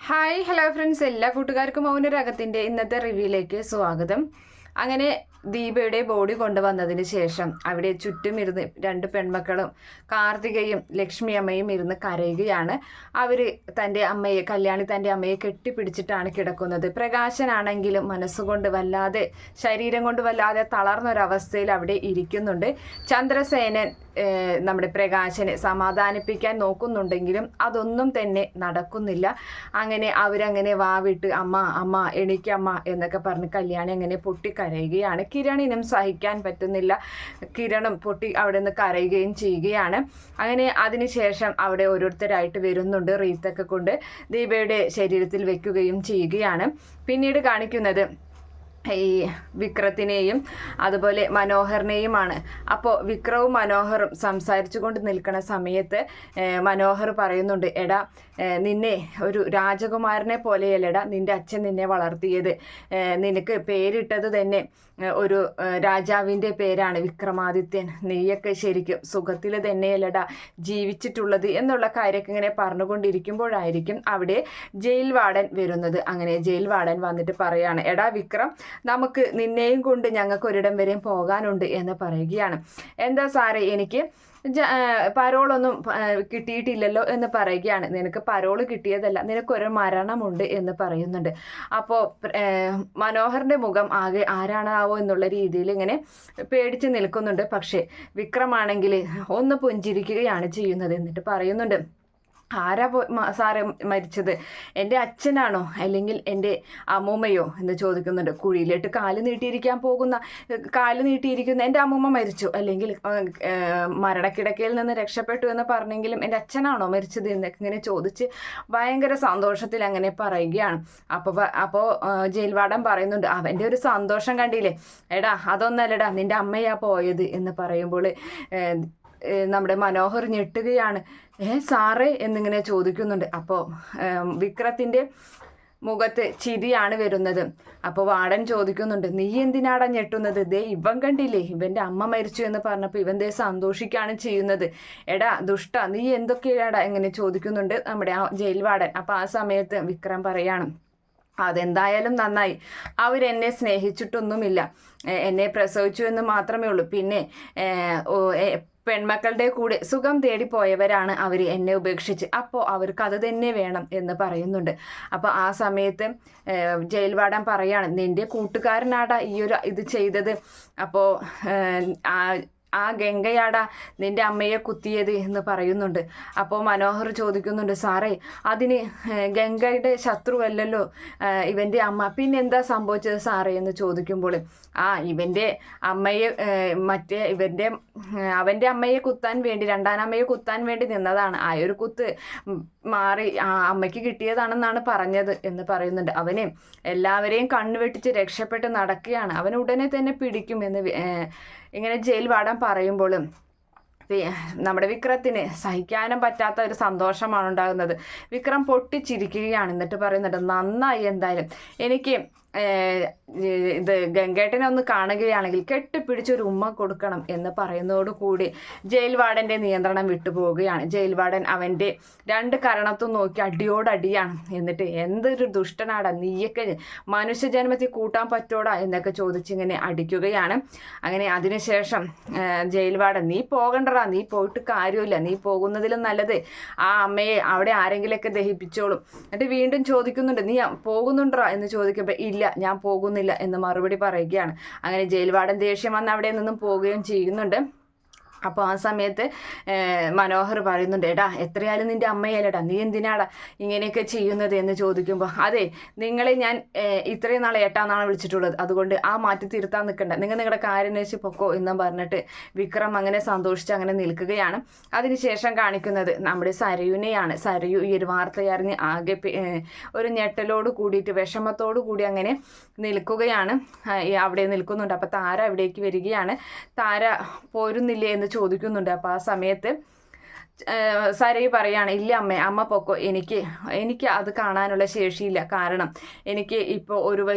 Hello friends, എല്ലാ കൂട്ടുകാർക്കും മൗനരാഗത്തിൻ്റെ ഇന്നത്തെ റിവ്യൂയിലേക്ക് സ്വാഗതം. അങ്ങനെ ദീപയുടെ ബോഡി കൊണ്ടുവന്നതിന് ശേഷം അവിടെ ചുറ്റും ഇരുന്ന് രണ്ട് പെൺമക്കളും കാർത്തികയും ലക്ഷ്മി അമ്മയും ഇരുന്ന് കരയുകയാണ്. അവർ കല്യാണി തൻ്റെ അമ്മയെ കെട്ടിപ്പിടിച്ചിട്ടാണ് കിടക്കുന്നത്. പ്രകാശനാണെങ്കിലും മനസ്സുകൊണ്ട് വല്ലാതെ, ശരീരം കൊണ്ട് വല്ലാതെ തളർന്നൊരവസ്ഥയിൽ അവിടെ ഇരിക്കുന്നുണ്ട്. ചന്ദ്രസേനൻ നമ്മുടെ പ്രകാശനെ സമാധാനിപ്പിക്കാൻ നോക്കുന്നുണ്ടെങ്കിലും അതൊന്നും തന്നെ നടക്കുന്നില്ല. അങ്ങനെ അവരങ്ങനെ വാവിട്ട് അമ്മ അമ്മ എണീക്കമ്മ എന്നൊക്കെ പറഞ്ഞ് കല്യാണി അങ്ങനെ പൊട്ടിക്കരയുകയാണ്. കിരണിനും സഹിക്കാൻ പറ്റുന്നില്ല. കിരണും പൊട്ടി അവിടെ നിന്ന് കരയുകയും ചെയ്യുകയാണ്. അങ്ങനെ അതിനുശേഷം അവിടെ ഓരോരുത്തരായിട്ട് വരുന്നുണ്ട്. റീത്തൊക്കെ കൊണ്ട് ദീപയുടെ ശരീരത്തിൽ വെക്കുകയും ചെയ്യുകയാണ്. പിന്നീട് കാണിക്കുന്നത് ഈ വിക്രത്തിനെയും അതുപോലെ മനോഹറിനെയുമാണ്. അപ്പോൾ വിക്രവും മനോഹറും സംസാരിച്ചു കൊണ്ട് നിൽക്കുന്ന സമയത്ത് മനോഹർ പറയുന്നുണ്ട്, എടാ നിന്നെ ഒരു രാജകുമാരനെ പോലെയല്ലടാ നിൻ്റെ അച്ഛൻ നിന്നെ വളർത്തിയത്. നിനക്ക് പേരിട്ടത് തന്നെ ഒരു രാജാവിൻ്റെ പേരാണ്, വിക്രമാദിത്യൻ. നീയൊക്കെ ശരിക്കും സുഖത്തിൽ തന്നെയല്ലടാ ജീവിച്ചിട്ടുള്ളത് എന്നുള്ള കാര്യമൊക്കെ ഇങ്ങനെ പറഞ്ഞുകൊണ്ടിരിക്കുമ്പോഴായിരിക്കും അവിടെ ജയിൽ വാർഡൻ വരുന്നത്. അങ്ങനെ ജയിൽ വാർഡൻ വന്നിട്ട് പറയാണ്, എടാ വിക്രം, നമുക്ക് നിന്നെയും കൊണ്ട് ഞങ്ങൾക്ക് ഒരിടം വരെയും പോകാനുണ്ട് എന്ന് പറയുകയാണ്. എന്താ സാറേ, എനിക്ക് പരോളൊന്നും കിട്ടിയിട്ടില്ലല്ലോ എന്ന് പറയുകയാണ്. നിനക്ക് പരോള് കിട്ടിയതല്ല, നിനക്കൊരു മരണമുണ്ട് എന്ന് പറയുന്നുണ്ട്. അപ്പോൾ മനോഹറിൻ്റെ മുഖം ആകെ ആരാണാവോ എന്നുള്ള രീതിയിൽ ഇങ്ങനെ പേടിച്ച് നിൽക്കുന്നുണ്ട്. പക്ഷേ വിക്രമാണെങ്കിൽ ഒന്ന് പുഞ്ചിരിക്കുകയാണ് ചെയ്യുന്നത്. എന്നിട്ട് പറയുന്നുണ്ട്, ആരാ സാറെ മരിച്ചത്? എൻ്റെ അച്ഛനാണോ അല്ലെങ്കിൽ എൻ്റെ അമ്മൂമ്മയോ എന്ന് ചോദിക്കുന്നുണ്ട്. കുഴിയിലിട്ട് കാല് നീട്ടിയിരിക്കുന്ന എൻ്റെ അമ്മൂമ്മ മരിച്ചു, അല്ലെങ്കിൽ മരണക്കിടക്കയിൽ നിന്ന് രക്ഷപ്പെട്ടു എന്ന് പറഞ്ഞെങ്കിലും എൻ്റെ അച്ഛനാണോ മരിച്ചത് എന്നൊക്കെ ഇങ്ങനെ ചോദിച്ച് ഭയങ്കര സന്തോഷത്തിൽ അങ്ങനെ പറയുകയാണ്. അപ്പോൾ ജയിൽ വാർഡൻ പറയുന്നുണ്ട്, അവൻ്റെ ഒരു സന്തോഷം കണ്ടില്ലേ, എടാ അതൊന്നല്ലടാ നിൻ്റെ അമ്മയാ പോയത് എന്ന് പറയുമ്പോൾ നമ്മുടെ മനോഹർ ഞെട്ടുകയാണ്. സാറേ എന്നിങ്ങനെ ചോദിക്കുന്നുണ്ട്. അപ്പോൾ വിക്രത്തിൻ്റെ മുഖത്ത് ചിരിയാണ് വരുന്നത്. അപ്പോൾ വാർഡൻ ചോദിക്കുന്നുണ്ട്, നീ എന്തിനാടാ ഞെട്ടുന്നത്? ഇവൻ കണ്ടില്ലേ, ഇവൻ്റെ അമ്മ മരിച്ചു എന്ന് പറഞ്ഞപ്പോൾ ഇവൻ സന്തോഷിക്കുകയാണ് ചെയ്യുന്നത്. എടാ ദുഷ്ട, നീ എന്തൊക്കെയാടാ എങ്ങനെ ചോദിക്കുന്നുണ്ട് നമ്മുടെ ആ ജയിൽ വാർഡൻ. അപ്പോൾ ആ സമയത്ത് വിക്രം പറയാണ്, അതെന്തായാലും നന്നായി, അവരെന്നെ സ്നേഹിച്ചിട്ടൊന്നുമില്ല, എന്നെ പ്രസവിച്ചു എന്ന് മാത്രമേ ഉള്ളൂ. പിന്നെ പെൺമക്കളുടെ കൂടെ സുഖം തേടിപ്പോയവരാണ് അവർ എന്നെ ഉപേക്ഷിച്ച്. അപ്പോൾ അവർക്ക് അത് തന്നെ വേണം എന്ന് പറയുന്നുണ്ട്. അപ്പോൾ ആ സമയത്ത് ജയിൽ വാർഡൻ പറയാണ്, നിൻ്റെ കൂട്ടുകാരനാടാ ഈ ഒരു ഇത് ചെയ്തത്. അപ്പോൾ ആ ഗംഗയാടാ നിൻ്റെ അമ്മയെ കുത്തിയത് എന്ന് പറയുന്നുണ്ട്. അപ്പോൾ മനോഹർ ചോദിക്കുന്നുണ്ട്, സാറേ അതിന് ഗംഗയുടെ ശത്രുവല്ലല്ലോ ഇവൻ്റെ അമ്മ, പിന്നെ എന്താ സംഭവിച്ചത് സാറേ എന്ന് ചോദിക്കുമ്പോൾ ഇവൻ്റെ അമ്മയെ അവൻ്റെ അമ്മയെ കുത്താൻ വേണ്ടി, രണ്ടാനമ്മയെ കുത്താൻ വേണ്ടി നിന്നതാണ്. ആ ഒരു കുത്ത് മാറി അമ്മയ്ക്ക് കിട്ടിയതാണെന്നാണ് പറഞ്ഞത് എന്ന് പറയുന്നുണ്ട്. അവന് എല്ലാവരെയും കണ്ണുവെട്ടിച്ച് രക്ഷപ്പെട്ട് നടക്കുകയാണ്, അവൻ ഉടനെ തന്നെ പിടിക്കുമെന്ന് ഇങ്ങനെ ജയിൽ വാർഡൻ പറയുമ്പോഴും നമ്മുടെ വിക്രത്തിന് സഹിക്കാനും പറ്റാത്ത ഒരു സന്തോഷമാണ് ഉണ്ടാകുന്നത്. വിക്രം പൊട്ടിച്ചിരിക്കുകയാണ്. എന്നിട്ട് പറയുന്നുണ്ട്, നന്നായി, എന്തായാലും എനിക്ക് ഇത് ഗംഗേട്ടനെ ഒന്ന് കാണുകയാണെങ്കിൽ കെട്ടിപ്പിടിച്ചൊരു ഉമ്മ കൊടുക്കണം എന്ന് പറയുന്നതോടുകൂടി ജയിൽ വാർഡൻ്റെ നിയന്ത്രണം വിട്ടുപോവുകയാണ്. ജയിൽ വാർഡൻ അവൻ്റെ രണ്ട് കരണത്തും നോക്കി അടിയോടടിയാണ്. എന്നിട്ട് എന്തൊരു ദുഷ്ടനാടാ നീയൊക്കെ, മനുഷ്യജന്മത്തിൽ കൂട്ടാൻ പറ്റോടാ എന്നൊക്കെ ചോദിച്ചിങ്ങനെ അടിക്കുകയാണ്. അങ്ങനെ അതിനുശേഷം ജയിൽ വാർഡൻ, നീ പോകണ്ടടാ, നീ പോയിട്ട് കാര്യമില്ല, നീ പോകുന്നതിലും നല്ലത് ആ അമ്മയെ അവിടെ ആരെങ്കിലുമൊക്കെ ദഹിപ്പിച്ചോളും. എന്നിട്ട് വീണ്ടും ചോദിക്കുന്നുണ്ട്, നീ പോകുന്നുണ്ടോ എന്ന് ചോദിക്കുമ്പോൾ ഇല്ല, ഞാൻ പോകുന്നില്ല എന്ന് മറുപടി പറയുകയാണ്. അങ്ങനെ ജയിൽ വാർഡൻ ദേഷ്യം വന്ന് അവിടെ നിന്നും പോവുകയും ചെയ്യുന്നുണ്ട്. അപ്പോൾ ആ സമയത്ത് മനോഹർ പറയുന്നുണ്ട്, എടാ എത്രയാലും നിൻ്റെ അമ്മയല്ലടാ, നീ എന്തിനാടാ ഇങ്ങനെയൊക്കെ ചെയ്യുന്നത് എന്ന് ചോദിക്കുമ്പോൾ, അതെ നിങ്ങളെ ഞാൻ ഇത്രയും നാളെ ഏട്ടാന്നാണ് വിളിച്ചിട്ടുള്ളത്, അതുകൊണ്ട് ആ മാറ്റി തിരുത്താൻ നിൽക്കണ്ട, നിങ്ങൾ നിങ്ങളുടെ കാര്യം അന്വേഷിച്ച് പൊക്കോ എന്നും പറഞ്ഞിട്ട് വിക്രം അങ്ങനെ സന്തോഷിച്ച് അങ്ങനെ നിൽക്കുകയാണ്. അതിനുശേഷം കാണിക്കുന്നത് നമ്മുടെ സരയുനെയാണ്. സരയു ഈ ഒരു വാർത്തയറിഞ്ഞ് ആകെ ഒരു ഞെട്ടലോട് കൂടിയിട്ട് വിഷമത്തോടു കൂടി അങ്ങനെ നിൽക്കുകയാണ്, അവിടെ നിൽക്കുന്നുണ്ട്. അപ്പോൾ താര അവിടേക്ക് വരികയാണ്. താര പോരുന്നില്ലേ എന്ന് ചോദിക്കുന്നുണ്ട്. അപ്പോൾ ആ സമയത്ത് സരയു പറയാണ്, ഇല്ല അമ്മേ, അമ്മ പൊക്കോ, എനിക്ക് അത് കാണാനുള്ള ശേഷിയില്ല. കാരണം എനിക്ക് ഇപ്പോൾ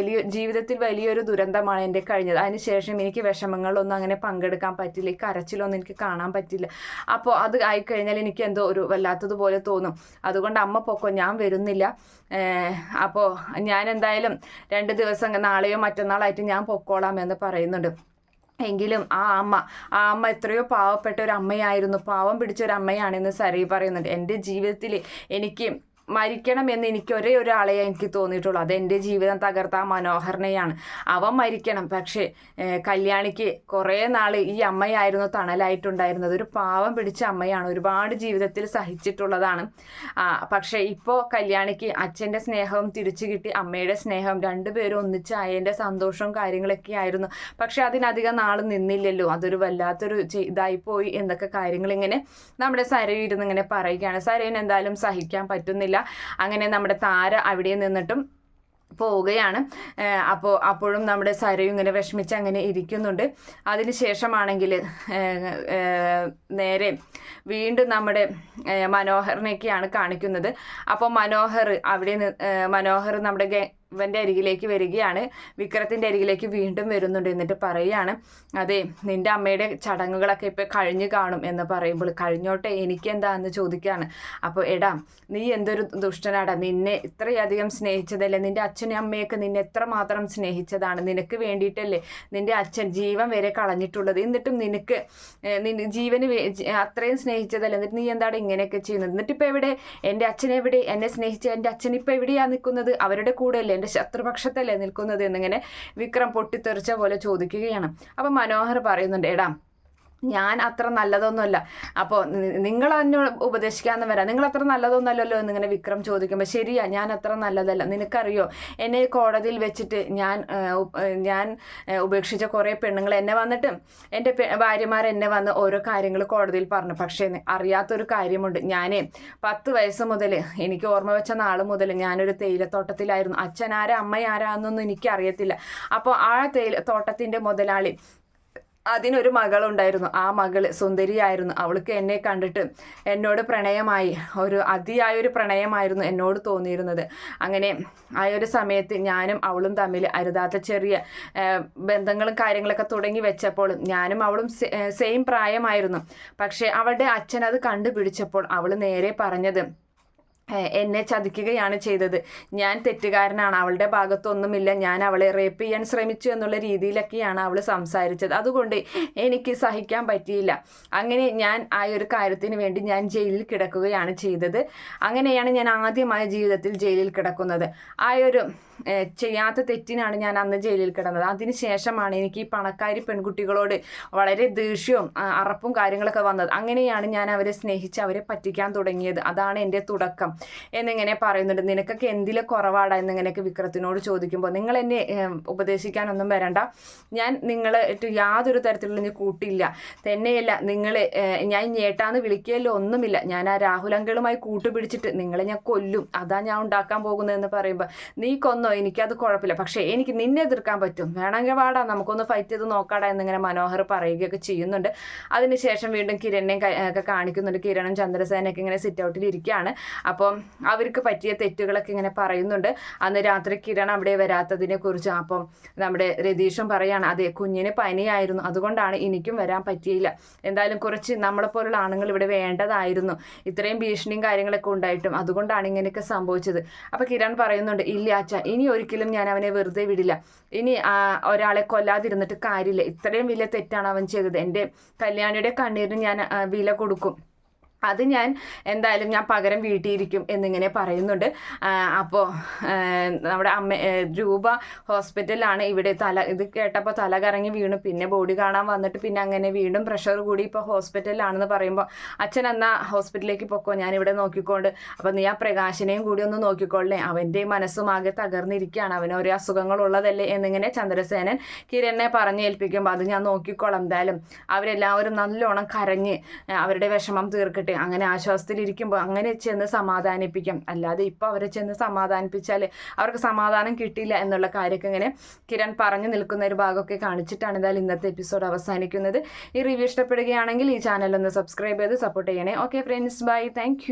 ജീവിതത്തിൽ വലിയൊരു ദുരന്തമാണ് എൻ്റെ കഴിഞ്ഞത്. അതിനുശേഷം എനിക്ക് വിഷമങ്ങളിലൊന്നും അങ്ങനെ പങ്കെടുക്കാൻ പറ്റില്ല, ഈ കരച്ചിലൊന്നും എനിക്ക് കാണാൻ പറ്റില്ല. അപ്പോൾ അത് ആയിക്കഴിഞ്ഞാൽ എനിക്ക് എന്തോ ഒരു വല്ലാത്തതുപോലെ തോന്നും. അതുകൊണ്ട് അമ്മ പൊക്കോ, ഞാൻ വരുന്നില്ല. അപ്പോൾ ഞാൻ എന്തായാലും 2 ദിവസം നാളെയോ മറ്റന്നാളായിട്ട് ഞാൻ പൊക്കോളാം എന്ന് പറയുന്നുണ്ട്. എങ്കിലും ആ അമ്മ എത്രയോ പാവപ്പെട്ട ഒരു അമ്മയായിരുന്നു, പാവം പിടിച്ച ഒരു അമ്മയാണെന്ന് സരയു പറയുന്നുണ്ട്. എൻ്റെ ജീവിതത്തിൽ എനിക്ക് മരിക്കണമെന്ന് എനിക്ക് ഒരേ ഒരാളെ എനിക്ക് തോന്നിയിട്ടുള്ളൂ. അതെൻ്റെ ജീവിതം തകർത്ത ആ മനോഹരനെയാണ്. അവൻ മരിക്കണം. പക്ഷേ കല്യാണിക്ക് കുറേ നാൾ ഈ അമ്മയായിരുന്നു തണലായിട്ടുണ്ടായിരുന്നത്. ഒരു പാവം പിടിച്ച അമ്മയാണ്, ഒരുപാട് ജീവിതത്തിൽ സഹിച്ചിട്ടുള്ളതാണ്. പക്ഷേ ഇപ്പോൾ കല്യാണിക്ക് അച്ഛൻ്റെ സ്നേഹവും തിരിച്ചു കിട്ടി, അമ്മയുടെ സ്നേഹം, രണ്ടുപേരും ഒന്നിച്ചായതിൻ്റെ സന്തോഷവും കാര്യങ്ങളൊക്കെ ആയിരുന്നു. പക്ഷെ അതിനധികം നാൾ നിന്നില്ലല്ലോ, അതൊരു വല്ലാത്തൊരു ഇതായിപ്പോയി എന്നൊക്കെ കാര്യങ്ങളിങ്ങനെ നമ്മുടെ സരയു ഇരുന്ന് ഇങ്ങനെ പറയുകയാണ്. സരയുന് എന്തായാലും സഹിക്കാൻ പറ്റുന്നില്ല. അങ്ങനെ നമ്മുടെ താര അവിടെ നിന്നിട്ടും പോവുകയാണ്. അപ്പോഴും നമ്മുടെ സരയു ഇങ്ങനെ വിഷമിച്ച് അങ്ങനെ ഇരിക്കുന്നുണ്ട്. അതിനുശേഷമാണെങ്കിൽ നേരെ വീണ്ടും നമ്മുടെ മനോഹറിനെയൊക്കെയാണ് കാണിക്കുന്നത്. അപ്പോൾ മനോഹർ നമ്മുടെ ഇവൻ്റെ അരികിലേക്ക് വരികയാണ്, വിക്രത്തിൻ്റെ അരികിലേക്ക് വീണ്ടും വരുന്നുണ്ട്. എന്നിട്ട് പറയുകയാണ്, അതെ, നിൻ്റെ അമ്മയുടെ ചടങ്ങുകളൊക്കെ ഇപ്പോൾ കഴിഞ്ഞു കാണും എന്ന് പറയുമ്പോൾ, കഴിഞ്ഞോട്ടെ, എനിക്കെന്താന്ന് ചോദിക്കുകയാണ്. അപ്പോൾ എടാ, നീ എന്തൊരു ദുഷ്ടനാടാ, നിന്നെ ഇത്രയധികം സ്നേഹിച്ചതല്ലേ, നിൻ്റെ അച്ഛനും അമ്മയൊക്കെ നിന്നെ എത്രമാത്രം സ്നേഹിച്ചതാണ്, നിനക്ക് വേണ്ടിയിട്ടല്ലേ നിൻ്റെ അച്ഛൻ ജീവൻ വരെ കളഞ്ഞിട്ടുള്ളത്, എന്നിട്ടും നിനക്ക് ജീവന് അത്രയും സ്നേഹിച്ചതല്ലേ, എന്നിട്ട് നീ എന്താണ് ഇങ്ങനെയൊക്കെ ചെയ്യുന്നത്, എന്നിട്ടിപ്പോൾ എവിടെ എൻ്റെ അച്ഛനെവിടെ, എന്നെ സ്നേഹിച്ച എൻ്റെ അച്ഛൻ ഇപ്പോൾ എവിടെയാണ് നിൽക്കുന്നത്, അവരുടെ കൂടെ അല്ലേ, എൻ്റെ ശത്രുപക്ഷത്തല്ലേ നിൽക്കുന്നത് എന്നിങ്ങനെ വിക്രം പൊട്ടിത്തെറിച്ച പോലെ ചോദിക്കുകയാണ്. അപ്പം മനോഹർ പറയുന്നുണ്ട്, എടാ, ഞാൻ അത്ര നല്ലതൊന്നുമല്ല, അപ്പോൾ നിങ്ങൾ എന്നോട് ഉപദേശിക്കാമെന്ന് വരാം, നിങ്ങൾ അത്ര നല്ലതൊന്നുമല്ലല്ലോ എന്നിങ്ങനെ വിക്രം ചോദിക്കുമ്പോൾ, ശരിയാ, ഞാൻ അത്ര നല്ലതല്ല, നിനക്കറിയോ, എന്നെ കോടതിയിൽ വെച്ചിട്ട് ഞാൻ ഉപേക്ഷിച്ച കുറേ പെണ്ണുങ്ങൾ എന്നെ വന്നിട്ട്, എൻ്റെ ഭാര്യമാർ എന്നെ വന്ന് ഓരോ കാര്യങ്ങൾ കോടതിയിൽ പറഞ്ഞു. പക്ഷേ അറിയാത്തൊരു കാര്യമുണ്ട്, ഞാൻ 10 വയസ്സ് മുതൽ, എനിക്ക് ഓർമ്മ വെച്ച നാൾ മുതൽ ഞാനൊരു തേയിലത്തോട്ടത്തിലായിരുന്നു. അച്ഛനാരാ അമ്മയാരാ എന്നൊന്നും എനിക്കറിയത്തില്ല. അപ്പോൾ ആ തേയിലത്തോട്ടത്തിൻ്റെ മുതലാളി, അതിനൊരു മകളുണ്ടായിരുന്നു. ആ മകള് സുന്ദരിയായിരുന്നു. അവൾക്ക് എന്നെ കണ്ടിട്ട് എന്നോട് പ്രണയമായി, അതിയായൊരു പ്രണയമായിരുന്നു എന്നോട് തോന്നിയിരുന്നത്. അങ്ങനെ ആ ഒരു സമയത്ത് ഞാനും അവളും തമ്മിൽ അരുതാത്ത ചെറിയ ബന്ധങ്ങളും കാര്യങ്ങളൊക്കെ തുടങ്ങി വെച്ചപ്പോൾ ഞാനും അവളും സെയിം പ്രായമായിരുന്നു. പക്ഷേ അവളുടെ അച്ഛൻ അത് കണ്ടുപിടിച്ചപ്പോൾ അവൾ നേരെ പറഞ്ഞത്, എന്നെ ചതിക്കുകയാണ് ചെയ്തത്, ഞാൻ തെറ്റുകാരനാണ്, അവളുടെ ഭാഗത്തൊന്നുമില്ല, ഞാൻ അവളെ റേപ്പ് ചെയ്യാൻ ശ്രമിച്ചു എന്നുള്ള രീതിയിലൊക്കെയാണ് അവൾ സംസാരിച്ചത്. അതുകൊണ്ട് എനിക്ക് സഹിക്കാൻ പറ്റിയില്ല. അങ്ങനെ ഞാൻ ആ ഒരു കാര്യത്തിന് വേണ്ടി ഞാൻ ജയിലിൽ കിടക്കുകയാണ് ചെയ്തത്. അങ്ങനെയാണ് ഞാൻ ആദ്യമായ ജീവിതത്തിൽ ജയിലിൽ കിടക്കുന്നത്. ആ ഒരു ചെയ്യാത്ത തെറ്റിനാണ് ഞാൻ അന്ന് ജയിലിൽ കിടന്നത്. അതിനുശേഷമാണ് എനിക്ക് ഈ പണക്കാരി പെൺകുട്ടികളോട് വളരെ ദേഷ്യവും അറപ്പും കാര്യങ്ങളൊക്കെ വന്നത്. അങ്ങനെയാണ് ഞാൻ അവരെ സ്നേഹിച്ച് അവരെ പറ്റിക്കാൻ തുടങ്ങിയത്. അതാണ് എൻ്റെ തുടക്കം എന്നിങ്ങനെ പറയുന്നുണ്ട്. നിനക്കൊക്കെ എന്തിലെ കുറവാടാ എന്നിങ്ങനെയൊക്കെ വിക്രത്തിനോട് ചോദിക്കുമ്പോൾ, നിങ്ങൾ എന്നെ ഉപദേശിക്കാനൊന്നും വരണ്ട, ഞാൻ നിങ്ങളെ യാതൊരു തരത്തിലുള്ള കൂട്ടില്ല, തന്നെയല്ല ഞാൻ ഞേട്ടാന്ന് വിളിക്കുകയല്ലോ ഒന്നുമില്ല, ഞാൻ ആ രാഹുൽ അങ്കിളുമായി കൂട്ടുപിടിച്ചിട്ട് നിങ്ങളെ ഞാൻ കൊല്ലും, അതാ ഞാൻ ഉണ്ടാക്കാൻ പോകുന്നതെന്ന് പറയുമ്പോൾ, നീ കൊന്നോ, എനിക്കത് കുഴപ്പമില്ല, പക്ഷേ എനിക്ക് നിന്നെ എതിർക്കാൻ പറ്റും, വേണമെങ്കിൽ വാടാ, നമുക്കൊന്ന് ഫൈറ്റ് ചെയ്ത് നോക്കാടാ എന്നിങ്ങനെ മനോഹർ പറയുകയൊക്കെ ചെയ്യുന്നുണ്ട്. അതിനുശേഷം വീണ്ടും കിരണിനെയും ഒക്കെ കാണിക്കുന്നുണ്ട്. കിരണും ചന്ദ്രസേനയൊക്കെ ഇങ്ങനെ സിറ്റ് ഔട്ടിൽ ഇരിക്കുകയാണ്. അപ്പോൾ അവർക്ക് പറ്റിയ തെറ്റുകളൊക്കെ ഇങ്ങനെ പറയുന്നുണ്ട്. അന്ന് രാത്രി കിരൺ അവിടെ വരാത്തതിനെ കുറിച്ച് അപ്പം നമ്മുടെ രതീഷും പറയാണ്, അതെ, കുഞ്ഞിന് പനിയായിരുന്നു, അതുകൊണ്ടാണ് എനിക്കും വരാൻ പറ്റിയില്ല, എന്തായാലും കുറച്ച് നമ്മളെപ്പോലുള്ള ആണുങ്ങൾ ഇവിടെ വേണ്ടതായിരുന്നു, ഇത്രയും ഭീഷണിയും കാര്യങ്ങളൊക്കെ ഉണ്ടായിട്ടും, അതുകൊണ്ടാണ് ഇങ്ങനെയൊക്കെ സംഭവിച്ചത്. അപ്പോൾ കിരൺ പറയുന്നുണ്ട്, ഇല്ല അച്ഛ, ഇനി ഒരിക്കലും ഞാൻ അവനെ വെറുതെ വിടില്ല, ഇനി ഒരാളെ കൊല്ലാതിരുന്നിട്ട് കാര്യമില്ല, ഇത്രയും വലിയ തെറ്റാണ് അവൻ ചെയ്തത്, എൻ്റെ കല്യാണിയുടെ കണ്ണീരിന് ഞാൻ വില കൊടുക്കും, അത് ഞാൻ എന്തായാലും ഞാൻ പകരം വീട്ടിയിരിക്കും എന്നിങ്ങനെ പറയുന്നുണ്ട്. അപ്പോൾ നമ്മുടെ രൂപ ഹോസ്പിറ്റലിലാണ്. ഇവിടെ ഇത് കേട്ടപ്പോൾ തല കറങ്ങി വീണു. പിന്നെ ബോഡി കാണാൻ വന്നിട്ട് പിന്നെ അങ്ങനെ വീണ്ടും പ്രഷർ കൂടി ഇപ്പോൾ ഹോസ്പിറ്റലിലാണെന്ന് പറയുമ്പോൾ, അച്ഛൻ എന്നാ ഹോസ്പിറ്റലിലേക്ക് പൊക്കോ, ഞാനിവിടെ നോക്കിക്കൊണ്ട്, അപ്പോൾ നീ ആ പ്രകാശിനെയും കൂടി ഒന്ന് നോക്കിക്കൊള്ളേ, അവൻ്റെ മനസ്സും ആകെ തകർന്നിരിക്കുകയാണ്, അവന് ഓരോ അസുഖങ്ങളുള്ളതല്ലേ എന്നിങ്ങനെ ചന്ദ്രസേനൻ കിരണിനെ പറഞ്ഞേൽപ്പിക്കുമ്പോൾ, അത് ഞാൻ നോക്കിക്കോളാം, എന്തായാലും അവരെല്ലാവരും നല്ലോണം കരഞ്ഞ് അവരുടെ വിഷമം തീർക്കട്ടെ, പോട്ടെ, അങ്ങനെ ആശ്വാസത്തിലിരിക്കുമ്പോൾ അങ്ങനെ ചെന്ന് സമാധാനിപ്പിക്കാം. അല്ലാതെ ഇപ്പോൾ അവരെ ചെന്ന് സമാധാനിപ്പിച്ചാൽ അവർക്ക് സമാധാനം കിട്ടില്ല എന്നുള്ള കാര്യമൊക്കെ ഇങ്ങനെ കിരൺ പറഞ്ഞു നിൽക്കുന്ന ഒരു ഭാഗമൊക്കെ കാണിച്ചിട്ടാണ് എന്തായാലും ഇന്നത്തെ എപ്പിസോഡ് അവസാനിക്കുന്നത്. ഈ റിവ്യൂ ഇഷ്ടപ്പെടുകയാണെങ്കിൽ ഈ ചാനൽ ഒന്ന് സബ്സ്ക്രൈബ് ചെയ്ത് സപ്പോർട്ട് ചെയ്യണേ. Okay friends, by, thank